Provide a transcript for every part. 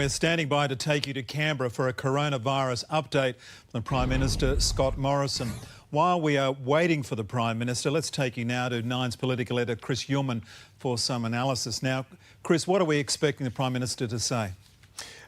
We're standing by to take you to Canberra for a coronavirus update from the Prime Minister, Scott Morrison. While we are waiting for the Prime Minister, let's take you now to Nine's political editor, Chris Yeoman, for some analysis. Now, Chris, what are we expecting the Prime Minister to say?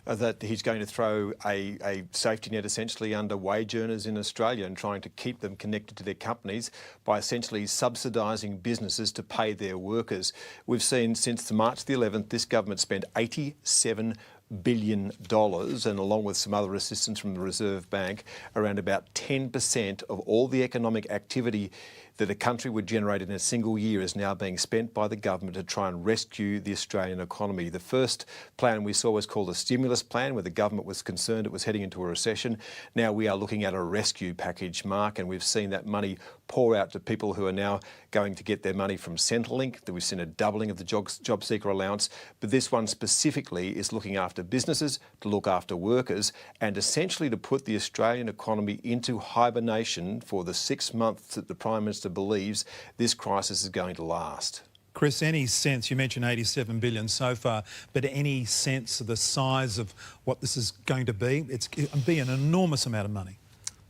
That he's going to throw a safety net essentially under wage earners in Australia and trying to keep them connected to their companies by essentially subsidising businesses to pay their workers. We've seen since March the 11th, this government spent $87 billion, and along with some other assistance from the Reserve Bank, around about 10% of all the economic activity that a country would generate in a single year is now being spent by the government to try and rescue the Australian economy. The first plan we saw was called a stimulus plan, where the government was concerned it was heading into a recession. Now we are looking at a rescue package, Mark, and we've seen that money pour out to people who are now going to get their money from Centrelink. We've seen a doubling of the job seeker allowance, but this one specifically is looking after businesses, to look after workers, and essentially to put the Australian economy into hibernation for the 6 months that the Prime Minister believes this crisis is going to last. Chris, any sense, you mentioned $87 billion so far, but any sense of the size of what this is going to be? It'll be an enormous amount of money.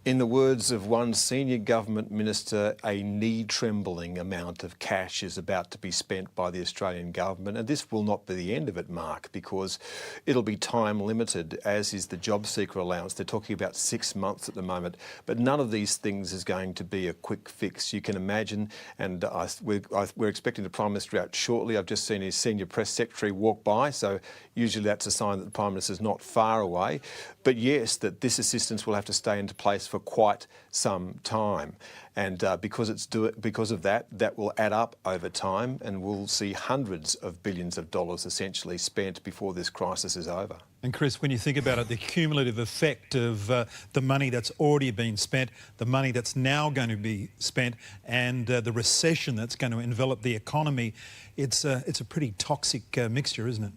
In the words of one senior government minister, a knee-trembling amount of cash is about to be spent by the Australian government. And this will not be the end of it, Mark, because it'll be time-limited, as is the job seeker allowance. They're talking about 6 months at the moment. But none of these things is going to be a quick fix. You can imagine, and we're expecting the Prime Minister out shortly. I've just seen his senior press secretary walk by, so usually that's a sign that the Prime Minister's not far away. But yes, that this assistance will have to stay into place for quite some time, and because of that will add up over time, and we'll see hundreds of billions of dollars essentially spent before this crisis is over. And Chris, when you think about it, the cumulative effect of the money that's already been spent, the money that's now going to be spent, and the recession that's going to envelop the economy, it's a pretty toxic mixture, isn't it?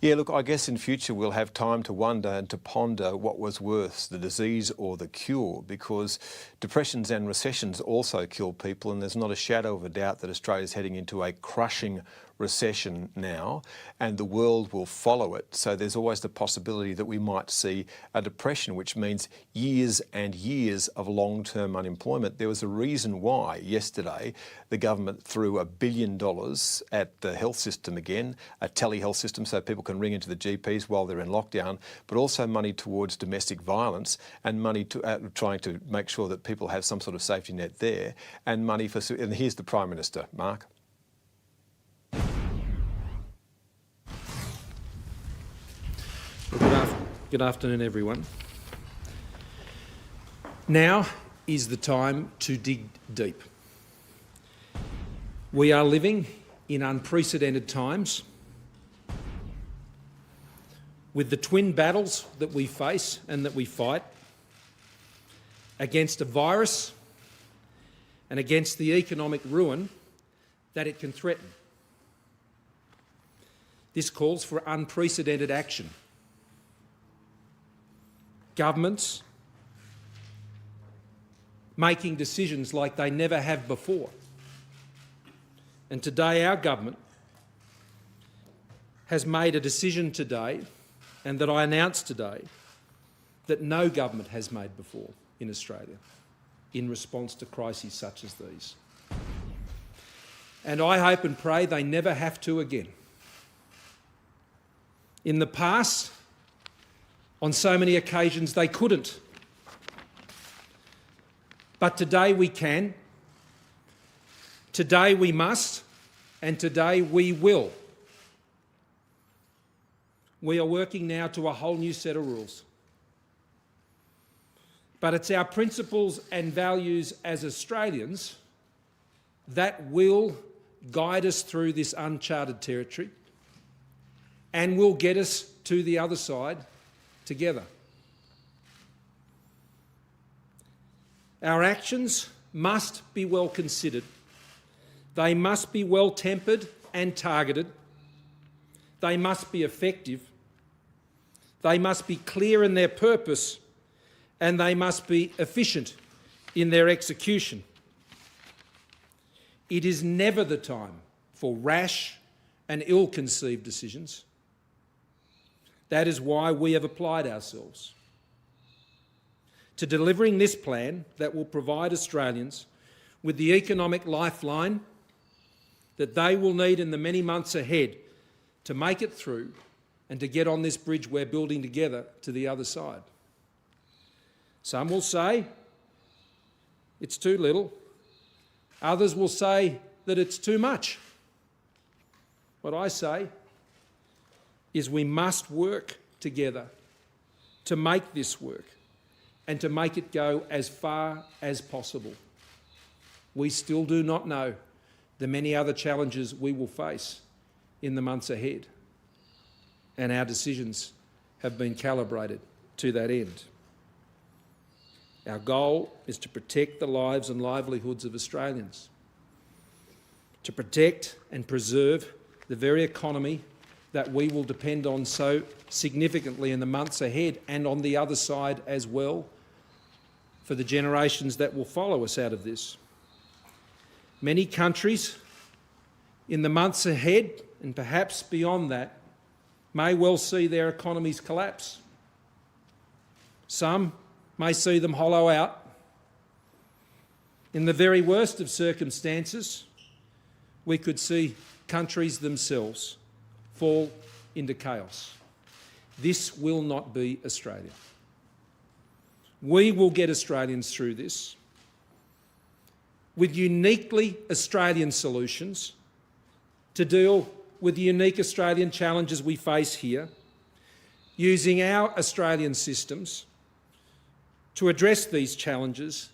Yeah, look, I guess in future we'll have time to wonder and to ponder what was worse, the disease or the cure, because depressions and recessions also kill people, and there's not a shadow of a doubt that Australia's heading into a crushing recession now, and the world will follow it. So there's always the possibility that we might see a depression, which means years and years of long-term unemployment. There was a reason why yesterday the government threw $1 billion at the health system again, a telehealth system so people can ring into the GPs while they're in lockdown, but also money towards domestic violence and money to trying to make sure that people have some sort of safety net there, and money for, and here's the Prime Minister, Mark. Good afternoon, everyone. Now is the time to dig deep. We are living in unprecedented times, with the twin battles that we face and that we fight against a virus and against the economic ruin that it can threaten. This calls for unprecedented action. Governments making decisions like they never have before. And today our government has made a decision today, and that I announced today, that no government has made before in Australia in response to crises such as these. And I hope and pray they never have to again. In the past, on so many occasions they couldn't. But today we can, today we must, and today we will. We are working now to a whole new set of rules. But it's our principles and values as Australians that will guide us through this uncharted territory and will get us to the other side together. Our actions must be well considered. They must be well tempered and targeted. They must be effective. They must be clear in their purpose, and they must be efficient in their execution. It is never the time for rash and ill-conceived decisions. That is why we have applied ourselves to delivering this plan that will provide Australians with the economic lifeline that they will need in the many months ahead to make it through and to get on this bridge we're building together to the other side. Some will say it's too little. Others will say that it's too much. What I say is we must work together to make this work and to make it go as far as possible. We still do not know the many other challenges we will face in the months ahead, and our decisions have been calibrated to that end. Our goal is to protect the lives and livelihoods of Australians, to protect and preserve the very economy that we will depend on so significantly in the months ahead and on the other side as well for the generations that will follow us out of this. Many countries in the months ahead and perhaps beyond that may well see their economies collapse. Some may see them hollow out. In the very worst of circumstances, we could see countries themselves fall into chaos. This will not be Australia. We will get Australians through this with uniquely Australian solutions to deal with the unique Australian challenges we face here, using our Australian systems to address these challenges,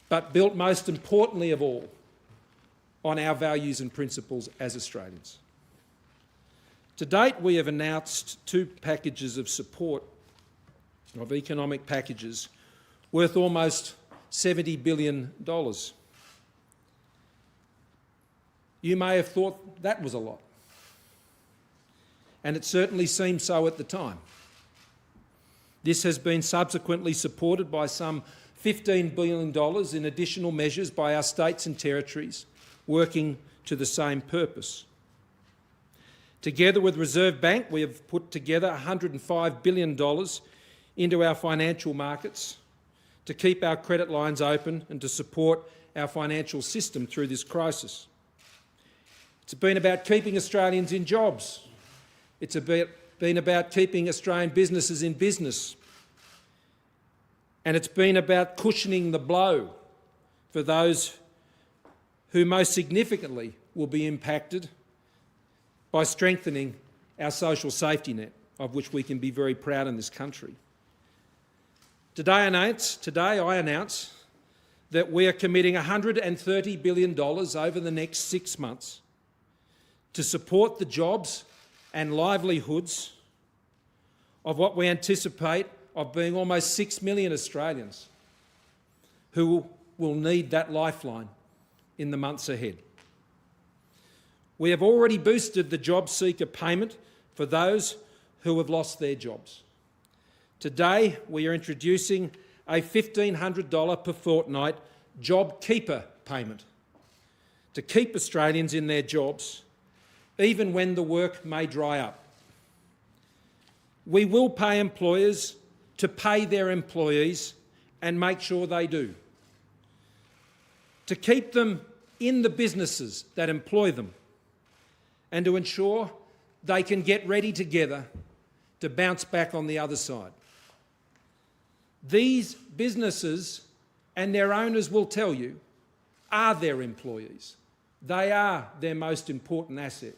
but built most importantly of all on our values and principles as Australians. To date, we have announced 2 packages of support, of economic packages, worth almost $70 billion. You may have thought that was a lot, and it certainly seemed so at the time. This has been subsequently supported by some $15 billion in additional measures by our states and territories working to the same purpose. Together with Reserve Bank, we have put together $105 billion into our financial markets to keep our credit lines open and to support our financial system through this crisis. It's been about keeping Australians in jobs. It's been about keeping Australian businesses in business. And it's been about cushioning the blow for those who most significantly will be impacted by strengthening our social safety net, of which we can be very proud in this country. Today I announce that we are committing $130 billion over the next 6 months to support the jobs and livelihoods of what we anticipate of being almost 6 million Australians who will need that lifeline in the months ahead. We have already boosted the job seeker payment for those who have lost their jobs. Today, we are introducing a $1,500 per fortnight job keeper payment to keep Australians in their jobs, even when the work may dry up. We will pay employers to pay their employees and make sure they do, to keep them in the businesses that employ them, and to ensure they can get ready together to bounce back on the other side. These businesses and their owners will tell you are their employees. They are their most important asset.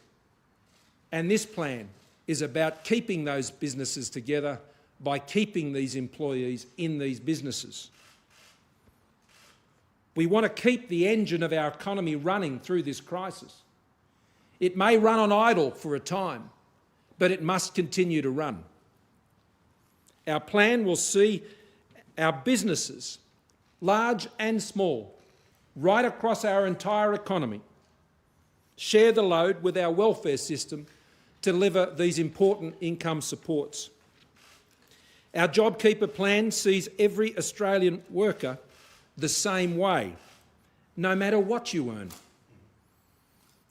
And this plan is about keeping those businesses together by keeping these employees in these businesses. We want to keep the engine of our economy running through this crisis. It may run on idle for a time, but it must continue to run. Our plan will see our businesses, large and small, right across our entire economy, share the load with our welfare system to deliver these important income supports. Our JobKeeper plan sees every Australian worker the same way, no matter what you earn.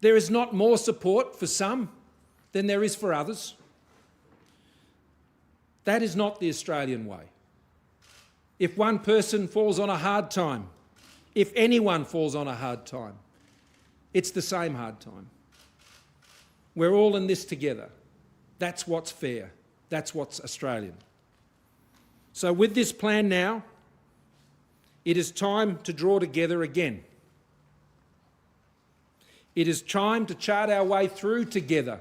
There is not more support for some than there is for others. That is not the Australian way. If one person falls on a hard time, if anyone falls on a hard time, it's the same hard time. We're all in this together. That's what's fair. That's what's Australian. So with this plan now, it is time to draw together again. It is time to chart our way through together.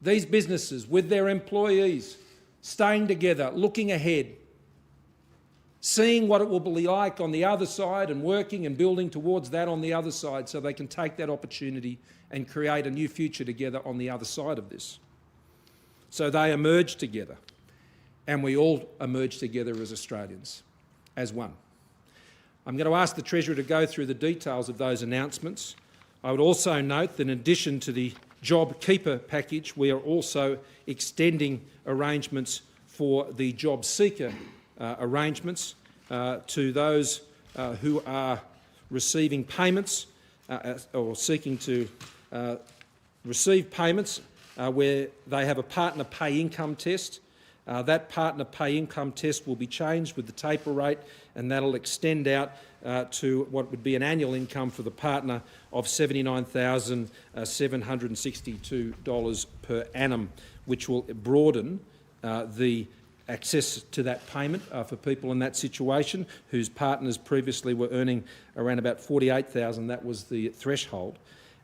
These businesses with their employees, staying together, looking ahead, seeing what it will be like on the other side and working and building towards that on the other side so they can take that opportunity and create a new future together on the other side of this. So they emerge together, and we all emerge together as Australians, as one. I'm going to ask the Treasurer to go through the details of those announcements. I would also note that in addition to the Job Keeper package, we are also extending arrangements for the Job Seeker arrangements to those who are receiving payments or seeking to receive payments where they have a partner pay income test. That partner pay income test will be changed with the taper rate, and that'll extend out to what would be an annual income for the partner of $79,762 per annum, which will broaden the access to that payment for people in that situation whose partners previously were earning around about $48,000. That was the threshold.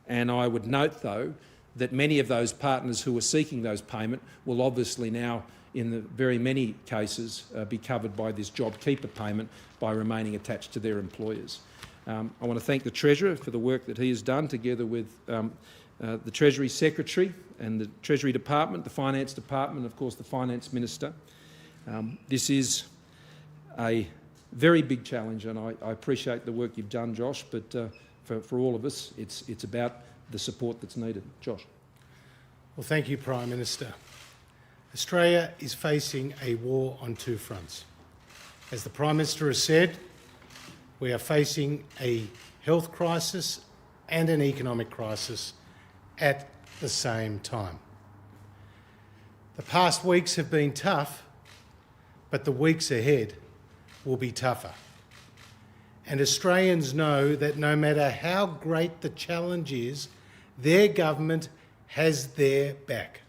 And I would note, though, that many of those partners who are seeking those payment will obviously now, in the very many cases, be covered by this Job Keeper payment by remaining attached to their employers. I want to thank the Treasurer for the work that he has done, together with the Treasury Secretary and the Treasury Department, the Finance Department, and of course the Finance Minister. This is a very big challenge, and I appreciate the work you've done, Josh, but for all of us, it's about the support that's needed. Josh. Well, thank you, Prime Minister. Australia is facing a war on two fronts. As the Prime Minister has said, we are facing a health crisis and an economic crisis at the same time. The past weeks have been tough, but the weeks ahead will be tougher. And Australians know that no matter how great the challenge is, their government has their back.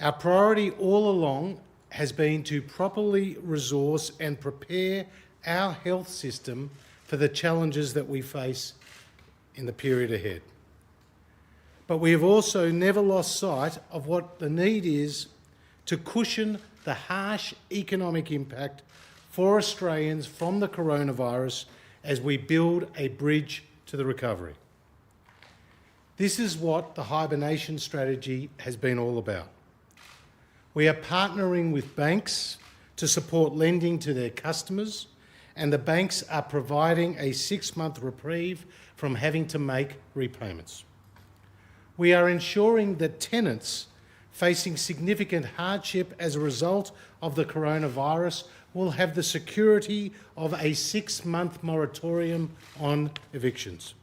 Our priority all along has been to properly resource and prepare our health system for the challenges that we face in the period ahead. But we have also never lost sight of what the need is to cushion the harsh economic impact for Australians from the coronavirus as we build a bridge to the recovery. This is what the hibernation strategy has been all about. We are partnering with banks to support lending to their customers, and the banks are providing a 6-month reprieve from having to make repayments. We are ensuring that tenants facing significant hardship as a result of the coronavirus will have the security of a 6-month moratorium on evictions.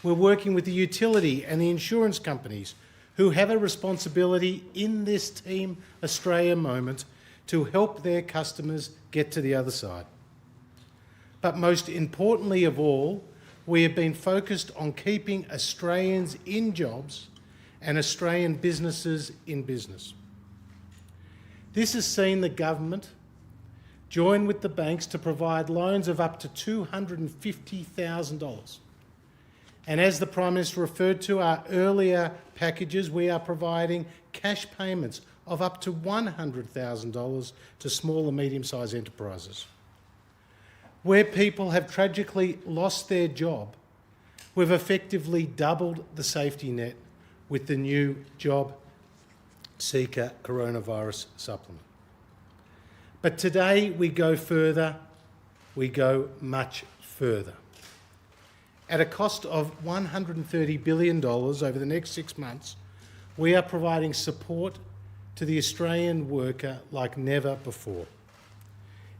We're working with the utility and the insurance companies who have a responsibility in this Team Australia moment to help their customers get to the other side. But most importantly of all, we have been focused on keeping Australians in jobs and Australian businesses in business. This has seen the government join with the banks to provide loans of up to $250,000. And as the Prime Minister referred to our earlier packages, we are providing cash payments of up to $100,000 to small and medium-sized enterprises. Where people have tragically lost their job, we've effectively doubled the safety net with the new Job Seeker coronavirus supplement. But today we go further, we go much further. At a cost of $130 billion over the next 6 months, we are providing support to the Australian worker like never before.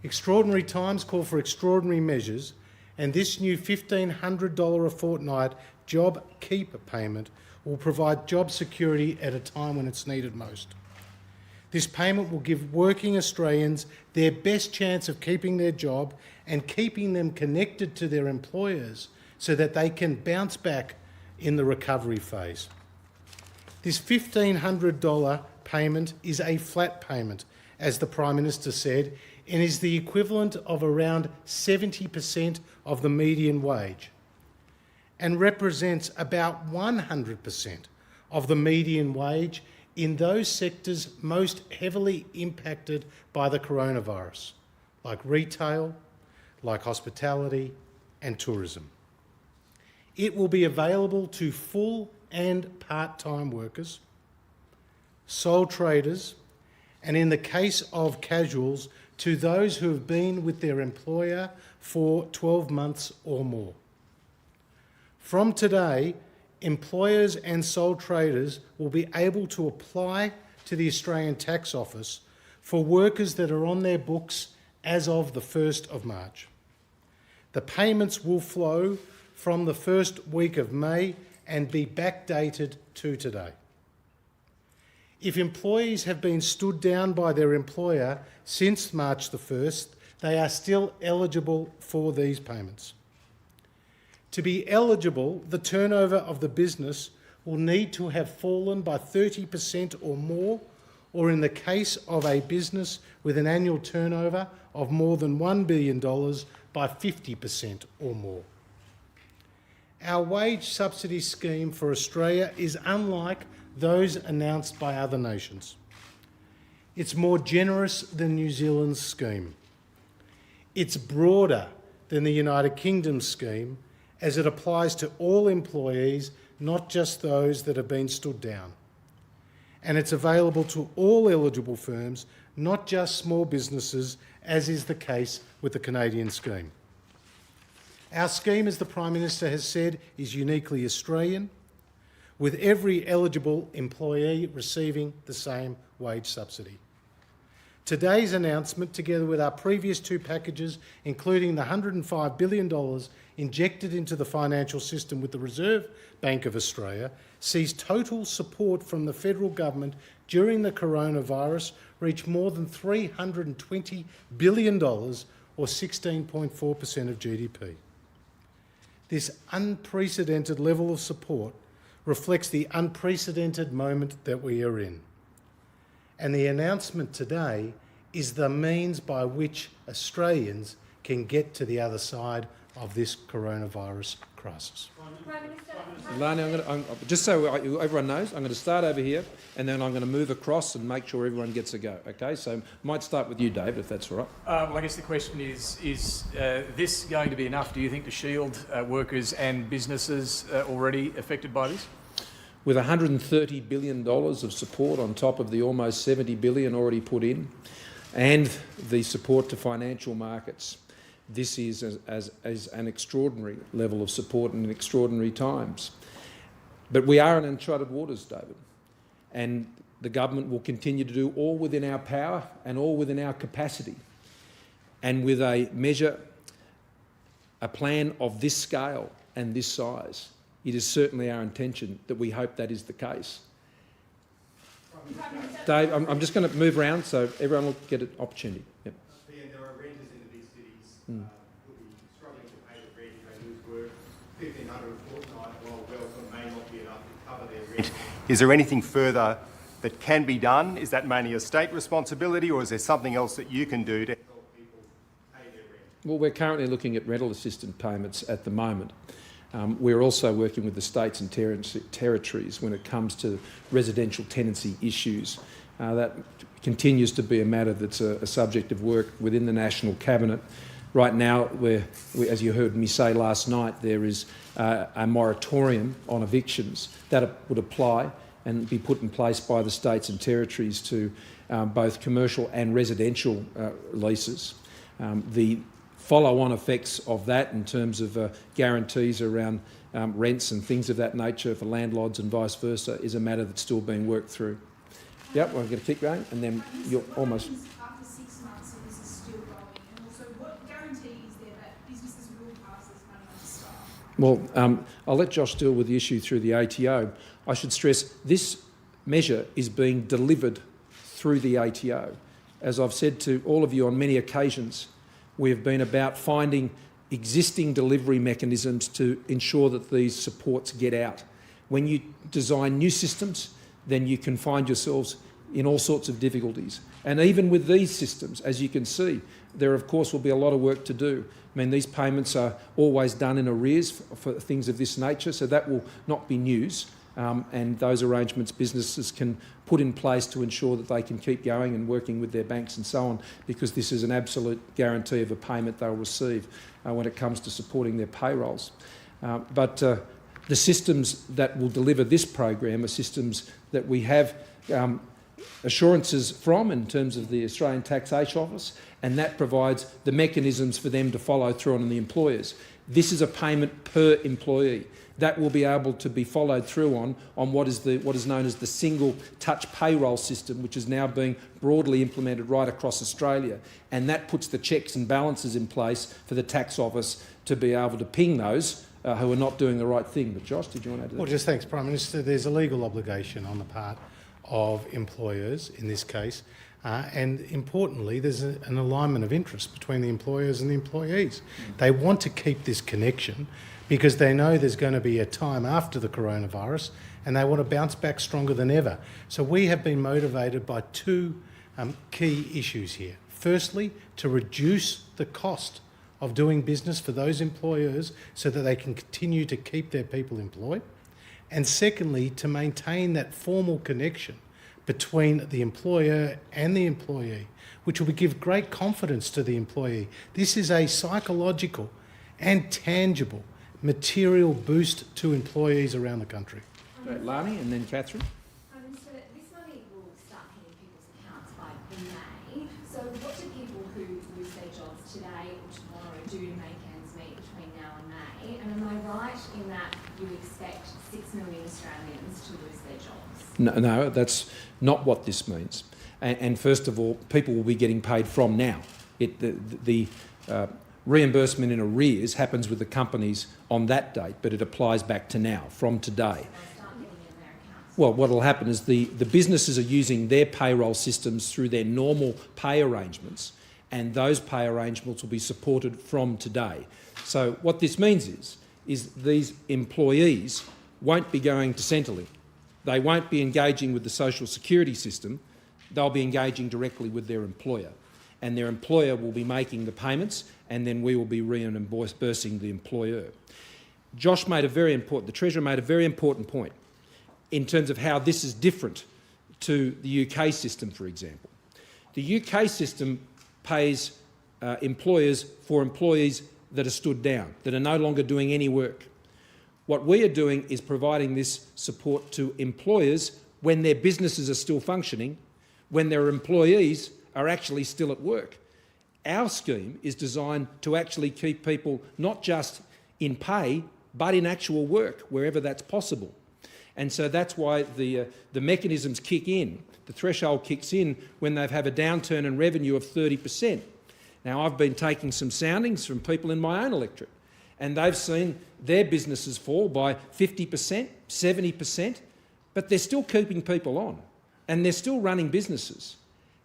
Extraordinary times call for extraordinary measures, and this new $1,500 a fortnight Job Keeper payment will provide job security at a time when it's needed most. This payment will give working Australians their best chance of keeping their job and keeping them connected to their employers so that they can bounce back in the recovery phase. This $1,500 payment is a flat payment, as the Prime Minister said, and is the equivalent of around 70% of the median wage and represents about 100% of the median wage in those sectors most heavily impacted by the coronavirus, like retail, like hospitality and tourism. It will be available to full and part-time workers, sole traders, and in the case of casuals, to those who have been with their employer for 12 months or more. From today, employers and sole traders will be able to apply to the Australian Tax Office for workers that are on their books as of the 1st of March. The payments will flow from the first week of May and be backdated to today. If employees have been stood down by their employer since March the 1st, they are still eligible for these payments. To be eligible, the turnover of the business will need to have fallen by 30% or more, or in the case of a business with an annual turnover of more than $1 billion, by 50% or more. Our wage subsidy scheme for Australia is unlike those announced by other nations. It's more generous than New Zealand's scheme. It's broader than the United Kingdom's scheme, as it applies to all employees, not just those that have been stood down. And it's available to all eligible firms, not just small businesses, as is the case with the Canadian scheme. Our scheme, as the Prime Minister has said, is uniquely Australian, with every eligible employee receiving the same wage subsidy. Today's announcement, together with our previous two packages, including the $105 billion injected into the financial system with the Reserve Bank of Australia, sees total support from the federal government during the coronavirus reach more than $320 billion, or 16.4% of GDP. This unprecedented level of support reflects the unprecedented moment that we are in. And the announcement today is the means by which Australians can get to the other side of this coronavirus crisis. Lani, just so everyone knows, I'm going to start over here and then I'm going to move across and make sure everyone gets a go. Okay, so might start with you, David, if that's all right. Well, I guess the question is this going to be enough, do you think, to shield workers and businesses already affected by this? With $130 billion of support on top of the almost $70 billion already put in, and the support to financial markets, this is as an extraordinary level of support in extraordinary times. But we are in uncharted waters, David, and the government will continue to do all within our power and all within our capacity. And with a plan of this scale and this size, it is certainly our intention that we hope that is the case. Dave, I'm just going to move around so everyone will get an opportunity. Yep. There are renters in the big cities who will be struggling to pay the rent if they lose work. $1,500 a fortnight, while welcome, may not be enough to cover their rent. Is there anything further that can be done? Is that mainly a state responsibility, or is there something else that you can do to help people pay their rent? Well, we're currently looking at rental assistance payments at the moment. We're also working with the states and territories when it comes to residential tenancy issues. That continues to be a matter that's a subject of work within the National Cabinet. Right now, as you heard me say last night, there is a moratorium on evictions that would apply and be put in place by the states and territories to both commercial and residential leases. The follow-on effects of that in terms of guarantees around rents and things of that nature for landlords and vice versa is a matter that's still being worked through. Yep, we're going to keep going, and then you're almost... After 6 months, so this is still going, and also what guarantee is there that businesses will pass this money on to staff? Well, I'll let Josh deal with the issue through the ATO. I should stress this measure is being delivered through the ATO. As I've said to all of you on many occasions, we have been about finding existing delivery mechanisms to ensure that these supports get out. When you design new systems, then you can find yourselves in all sorts of difficulties. And even with these systems, as you can see, there of course will be a lot of work to do. I mean, these payments are always done in arrears for things of this nature, so that will not be news. And those arrangements businesses can put in place to ensure that they can keep going and working with their banks and so on, because this is an absolute guarantee of a payment they'll receive when it comes to supporting their payrolls. But the systems that will deliver this program are systems that we have assurances from in terms of the Australian Taxation Office, and that provides the mechanisms for them to follow through on the employers. This is a payment per employee. That will be able to be followed through on what is known as the single touch payroll system, which is now being broadly implemented right across Australia. And that puts the checks and balances in place for the tax office to be able to ping those who are not doing the right thing. But Josh, did you want to add to that? Well, just thanks, Prime Minister. There's a legal obligation on the part of employers in this case. And importantly, there's an alignment of interest between the employers and the employees. They want to keep this connection because they know there's going to be a time after the coronavirus and they want to bounce back stronger than ever. So we have been motivated by two key issues here. Firstly, to reduce the cost of doing business for those employers so that they can continue to keep their people employed. And secondly, to maintain that formal connection between the employer and the employee, which will give great confidence to the employee. This is a psychological and tangible material boost to employees around the country. Lani and then Catherine. So this money will start hitting people's accounts by May. So what do people who lose their jobs today or tomorrow do to make ends meet between now and May? And am I right in that you expect 6 million Australians to lose their jobs? No, that's not what this means. And first of all, people will be getting paid from now. The reimbursement in arrears happens with the companies on that date, but it applies back to now, from today. Well, what will happen is the businesses are using their payroll systems through their normal pay arrangements, and those pay arrangements will be supported from today. So what this means is these employees won't be going to Centrelink. They won't be engaging with the social security system. They'll be engaging directly with their employer, and their employer will be making the payments, and then we will be reimbursing the employer. Josh made the Treasurer made a very important point in terms of how this is different to the UK system, for example. The UK system pays employers for employees that are stood down, that are no longer doing any work. What we are doing is providing this support to employers when their businesses are still functioning, when their employees are actually still at work. Our scheme is designed to actually keep people not just in pay, but in actual work, wherever that's possible. And so that's why the mechanisms kick in, the threshold kicks in when they have a downturn in revenue of 30%. Now, I've been taking some soundings from people in my own electorate, and they've seen their businesses fall by 50%, 70%, but they're still keeping people on, and they're still running businesses.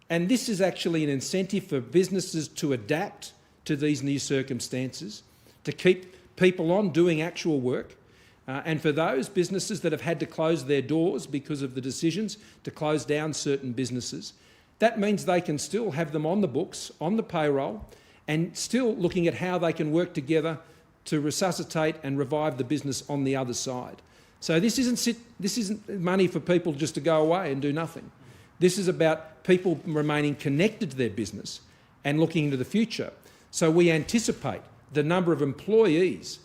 And this is actually an incentive for businesses to adapt to these new circumstances, to keep people on doing actual work, and for those businesses that have had to close their doors because of the decisions to close down certain businesses, that means they can still have them on the books, on the payroll, and still looking at how they can work together to resuscitate and revive the business on the other side. So this isn't money for people just to go away and do nothing. This is about people remaining connected to their business and looking into the future. So we anticipate the number of employees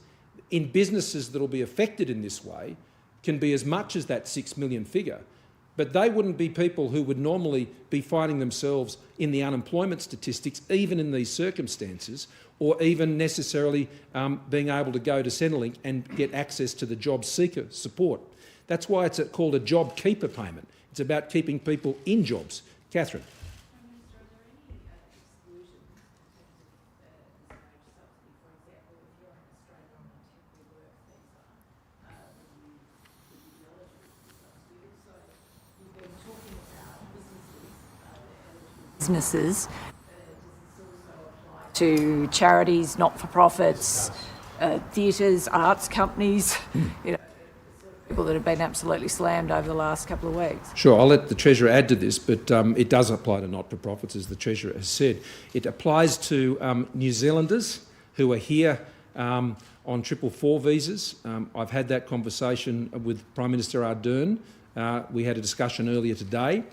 in businesses that will be affected in this way can be as much as that 6 million figure, but they wouldn't be people who would normally be finding themselves in the unemployment statistics, even in these circumstances, or even necessarily being able to go to Centrelink and get access to the job seeker support. That's why it's called a job keeper payment. It's about keeping people in jobs. Catherine. businesses, to charities, not-for-profits, theatres, arts companies, you know, people that have been absolutely slammed over the last couple of weeks. Sure, I'll let the Treasurer add to this, but it does apply to not-for-profits, as the Treasurer has said. It applies to New Zealanders who are here on 444 visas. I've had that conversation with Prime Minister Ardern. We had a discussion earlier today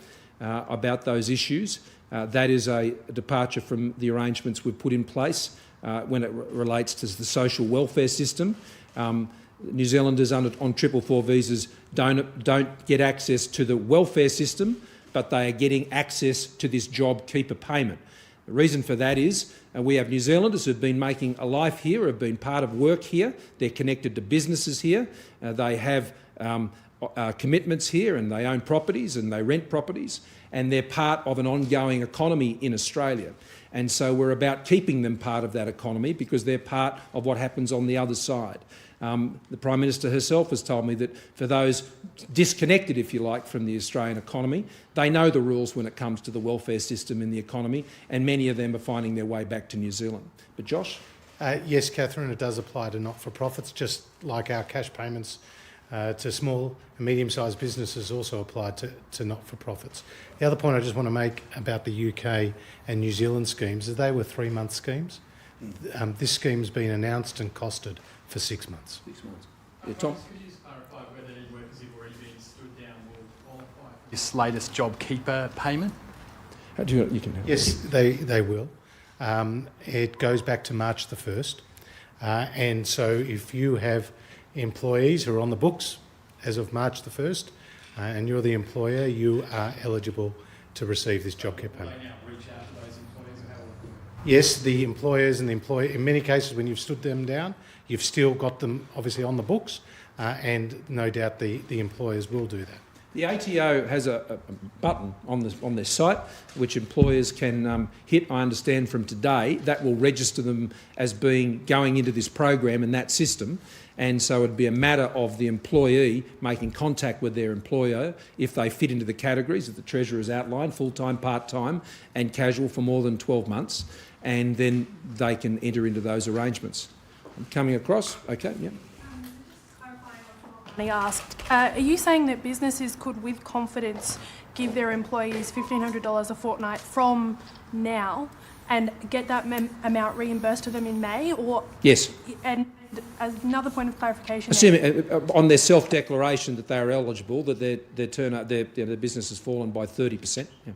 about those issues. That is a departure from the arrangements we've put in place when it relates to the social welfare system. New Zealanders on 444 visas don't get access to the welfare system, but they are getting access to this job keeper payment. The reason for that is we have New Zealanders who've been making a life here, have been part of work here, they're connected to businesses here, they have commitments here, and they own properties and they rent properties, and they're part of an ongoing economy in Australia. And so we're about keeping them part of that economy because they're part of what happens on the other side. The Prime Minister herself has told me that for those disconnected, if you like, from the Australian economy, they know the rules when it comes to the welfare system in the economy, and many of them are finding their way back to New Zealand. But Josh? Yes, Catherine, it does apply to not-for-profits, just like our cash payments to small and medium-sized businesses also apply to not-for-profits. The other point I just want to make about the UK and New Zealand schemes is they were 3-month schemes. This scheme's been announced and costed for 6 months. 6 months. Yeah, Tom? Could you just clarify whether any workers who've already been stood down will qualify for this latest JobKeeper payment? You can help. Yes, they will. It goes back to March the 1st. And so if you have employees who are on the books as of March the 1st and you're the employer, you are eligible to receive this JobKeeper payment. Will they now reach out to those employees or how will it work? Yes, the employers and the employer, in many cases when you've stood them down, you've still got them obviously on the books, and no doubt the employers will do that. The ATO has a button on their site which employers can hit, I understand, from today. That will register them as going into this program and that system. And so it'd be a matter of the employee making contact with their employer if they fit into the categories that the Treasurer has outlined, full-time, part-time and casual for more than 12 months, and then they can enter into those arrangements. I'm coming across? Okay, yeah. They asked, are you saying that businesses could, with confidence, give their employees $1,500 a fortnight from now and get that amount reimbursed to them in May? Or yes. And as another point of clarification, assuming on their self-declaration that they are eligible, that their business has fallen by 30%. Yeah.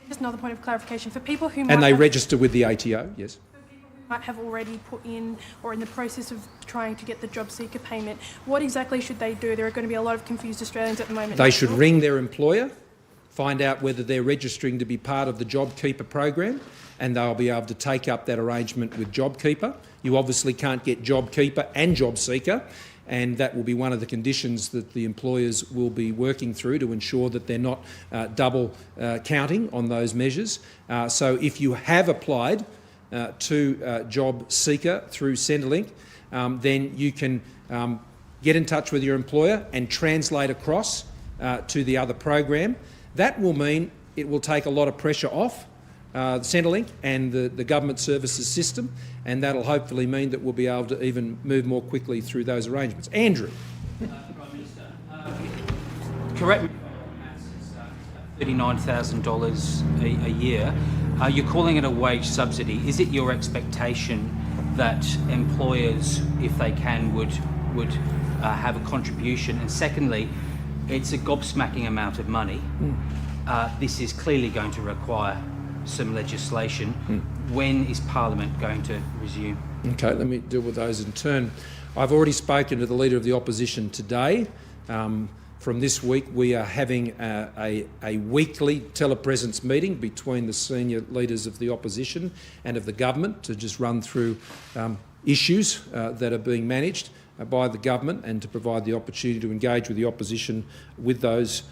Just another point of clarification for people who and they register with the ATO. Yes. Might have already put in or in the process of trying to get the job seeker payment, what exactly should they do? There are going to be a lot of confused Australians at the moment. They should ring their employer, find out whether they're registering to be part of the JobKeeper program, and they'll be able to take up that arrangement with JobKeeper. You obviously can't get JobKeeper and job seeker, and that will be one of the conditions that the employers will be working through to ensure that they're not double counting on those measures. So if you have applied to job seeker through Centrelink, then you can get in touch with your employer and translate across to the other program. That will mean it will take a lot of pressure off Centrelink and the government services system, and that'll hopefully mean that we'll be able to even move more quickly through those arrangements. Andrew. Prime Minister, correct me if I'm wrong, it's $39,000 a year. You're calling it a wage subsidy. Is it your expectation that employers, if they can, would have a contribution? And secondly, it's a gobsmacking amount of money. This is clearly going to require some legislation. When is Parliament going to resume? Okay, let me deal with those in turn. I've already spoken to the Leader of the Opposition today. From this week, we are having a weekly telepresence meeting between the senior leaders of the opposition and of the government to just run through issues that are being managed by the government and to provide the opportunity to engage with the opposition with those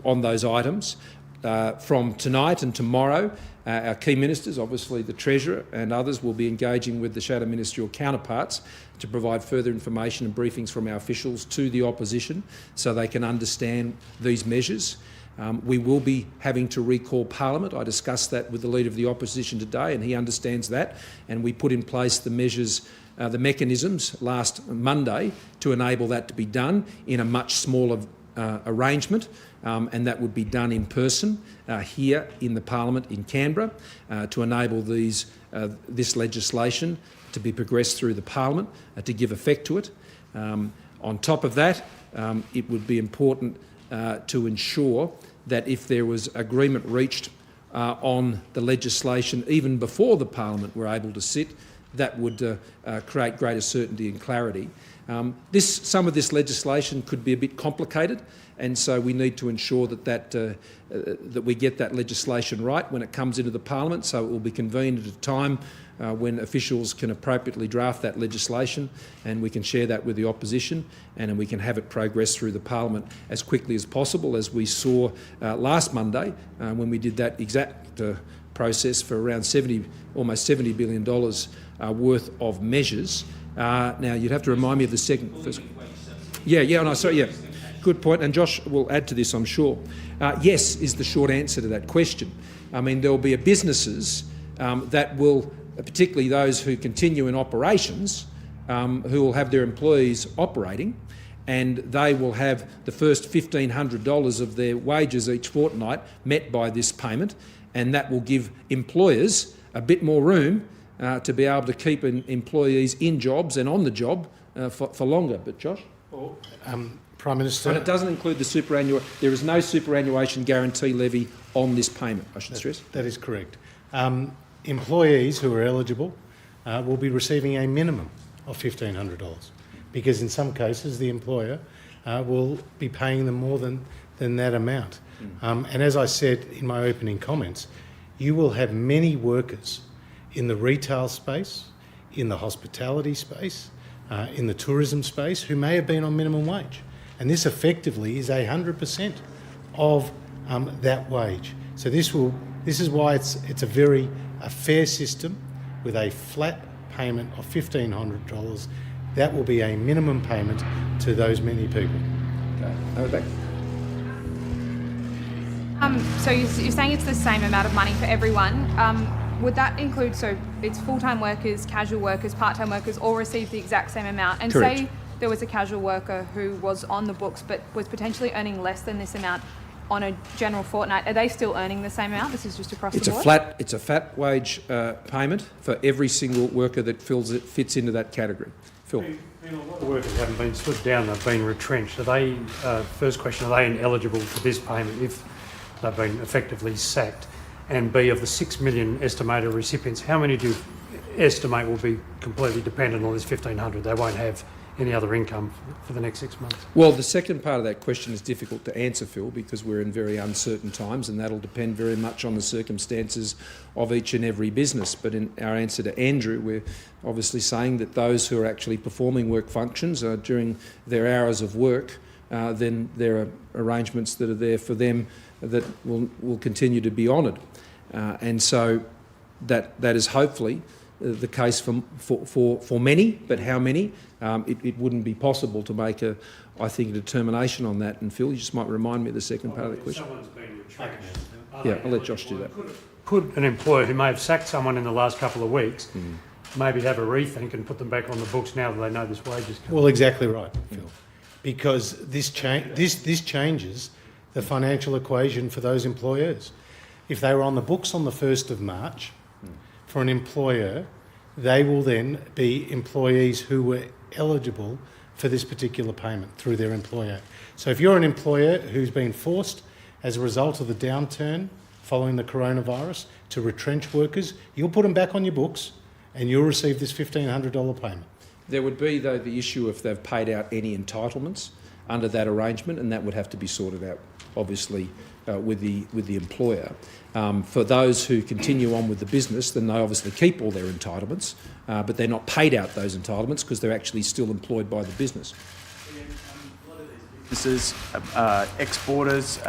on those items. From tonight and tomorrow, our key ministers, obviously the Treasurer and others, will be engaging with the shadow ministerial counterparts to provide further information and briefings from our officials to the opposition so they can understand these measures. We will be having to recall Parliament. I discussed that with the Leader of the Opposition today, and he understands that. And we put in place the measures, the mechanisms last Monday to enable that to be done in a much smaller arrangement, and that would be done in person here in the Parliament in Canberra to enable this legislation to be progressed through the Parliament to give effect to it. On top of that, it would be important to ensure that if there was agreement reached on the legislation even before the Parliament were able to sit, that would create greater certainty and clarity. Some of this legislation could be a bit complicated, and so we need to ensure that we get that legislation right when it comes into the Parliament, so it will be convened at a time when officials can appropriately draft that legislation, and we can share that with the opposition, and then we can have it progress through the Parliament as quickly as possible, as we saw last Monday when we did that exact process for around almost $70 billion worth of measures. Now, you'd have to remind me of the first. Good point, and Josh will add to this, I'm sure. Yes is the short answer to that question. I mean, there will be businesses that will, particularly those who continue in operations, who will have their employees operating, and they will have the first $1,500 of their wages each fortnight met by this payment, and that will give employers a bit more room to be able to keep employees in jobs and on the job for longer. But Josh? Prime Minister. And it doesn't include the superannuation. There is no superannuation guarantee levy on this payment, I should stress. That is correct. Employees who are eligible will be receiving a minimum of $1,500 because in some cases the employer will be paying them more than that amount. And as I said in my opening comments, you will have many workers in the retail space, in the hospitality space, in the tourism space who may have been on minimum wage. And this effectively is 100% of that wage. So this is why it's a fair system with a flat payment of $1,500. That will be a minimum payment to those many people. Okay. So you're saying it's the same amount of money for everyone. Would that include, so it's full-time workers, casual workers, part-time workers all receive the exact same amount? And Correct. Say there was a casual worker who was on the books but was potentially earning less than this amount on a general fortnight. Are they still earning the same amount? This is just across the board? It's a flat wage payment for every single worker that fits into that category. Phil? A lot of workers haven't been stood down, they've been retrenched. Are they, first question, are they ineligible for this payment if they've been effectively sacked? And B, of the 6 million estimated recipients, how many do you estimate will be completely dependent on this $1,500? They won't have any other income for the next 6 months? Well, the second part of that question is difficult to answer, Phil, because we're in very uncertain times, and that'll depend very much on the circumstances of each and every business. But in our answer to Andrew, we're obviously saying that those who are actually performing work functions during their hours of work, then there are arrangements that are there for them that will continue to be honoured. And so that is hopefully the case for many, but how many? It wouldn't be possible to make a determination on that. And Phil, you just might remind me of the second part of the question. Someone's been retrenched. Yeah, I'll let Josh do that. Could an employer who may have sacked someone in the last couple of weeks maybe have a rethink and put them back on the books now that they know this wage is coming? Well, exactly right, Phil. Because this changes the financial equation for those employers. If they were on the books on the 1st of March, for an employer, they will then be employees who were eligible for this particular payment through their employer. So if you're an employer who's been forced as a result of the downturn following the coronavirus to retrench workers, you'll put them back on your books and you'll receive this $1,500 payment. There would be, though, the issue if they've paid out any entitlements under that arrangement, and that would have to be sorted out, obviously, with the employer. For those who continue on with the business, then they obviously keep all their entitlements, but they're not paid out those entitlements because they're actually still employed by the business. A lot of these businesses, exporters,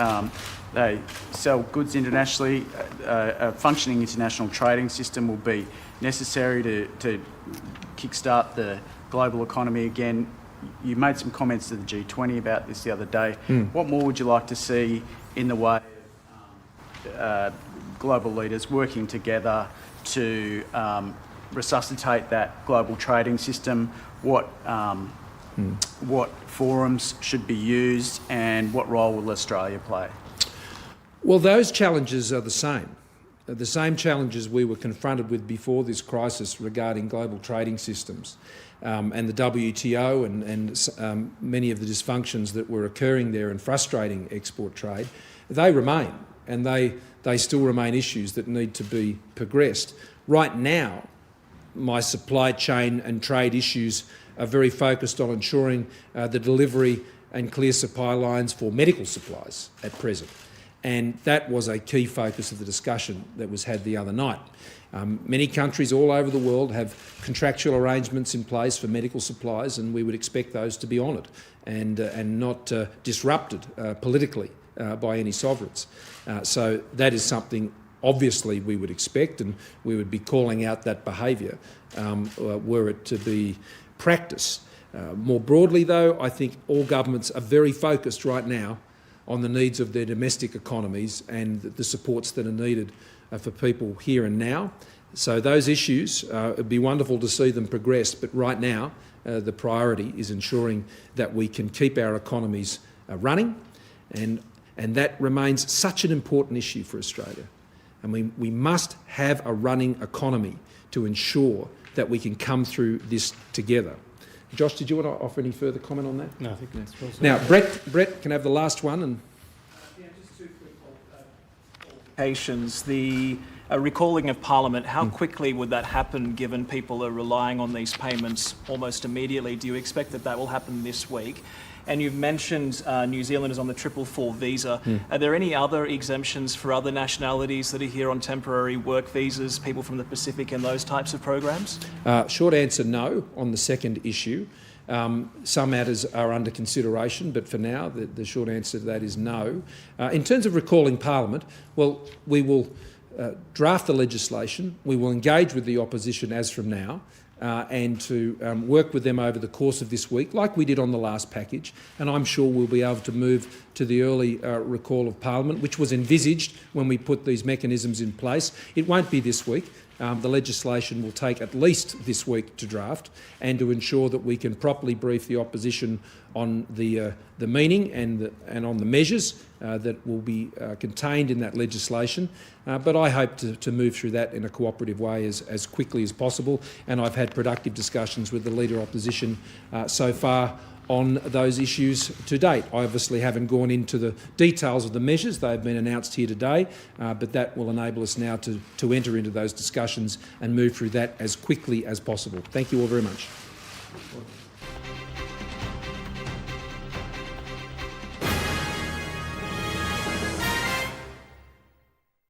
they sell goods internationally. A functioning international trading system will be necessary to kickstart the global economy again. You made some comments to the G20 about this the other day. What more would you like to see in the way of global leaders working together to resuscitate that global trading system, what forums should be used, and what role will Australia play? Well, those challenges are the same challenges we were confronted with before this crisis regarding global trading systems and the WTO and many of the dysfunctions that were occurring there and frustrating export trade. They remain, and they still remain issues that need to be progressed. Right now, my supply chain and trade issues are very focused on ensuring the delivery and clear supply lines for medical supplies at present. And that was a key focus of the discussion that was had the other night. Many countries all over the world have contractual arrangements in place for medical supplies, and we would expect those to be honoured and not disrupted politically by any sovereigns. So that is something obviously we would expect, and we would be calling out that behaviour were it to be practice. More broadly though, I think all governments are very focused right now on the needs of their domestic economies and the supports that are needed for people here and now. So those issues, it'd be wonderful to see them progress, but right now the priority is ensuring that we can keep our economies running, and that remains such an important issue for Australia. And we must have a running economy to ensure that we can come through this together. Josh, did you want to offer any further comment on that? No, I think that's well said. Now, Brett can have the last one. And just two quick qualifications. The recalling of Parliament, how quickly would that happen given people are relying on these payments almost immediately? Do you expect that that will happen this week? And you've mentioned New Zealanders on the 444 visa. Are there any other exemptions for other nationalities that are here on temporary work visas, people from the Pacific and those types of programs? Short answer, no, on the second issue. Some matters are under consideration, but for now the short answer to that is no. In terms of recalling Parliament, well, we will draft the legislation, we will engage with the opposition as from now, and to work with them over the course of this week, like we did on the last package, and I'm sure we'll be able to move to the early recall of Parliament, which was envisaged when we put these mechanisms in place. It won't be this week. The legislation will take at least this week to draft, and to ensure that we can properly brief the opposition on the meaning and on the measures that will be contained in that legislation. But I hope to move through that in a cooperative way as quickly as possible, and I've had productive discussions with the Leader Opposition so far on those issues to date. I obviously haven't gone into the details of the measures. They've been announced here today, but that will enable us now to enter into those discussions and move through that as quickly as possible. Thank you all very much.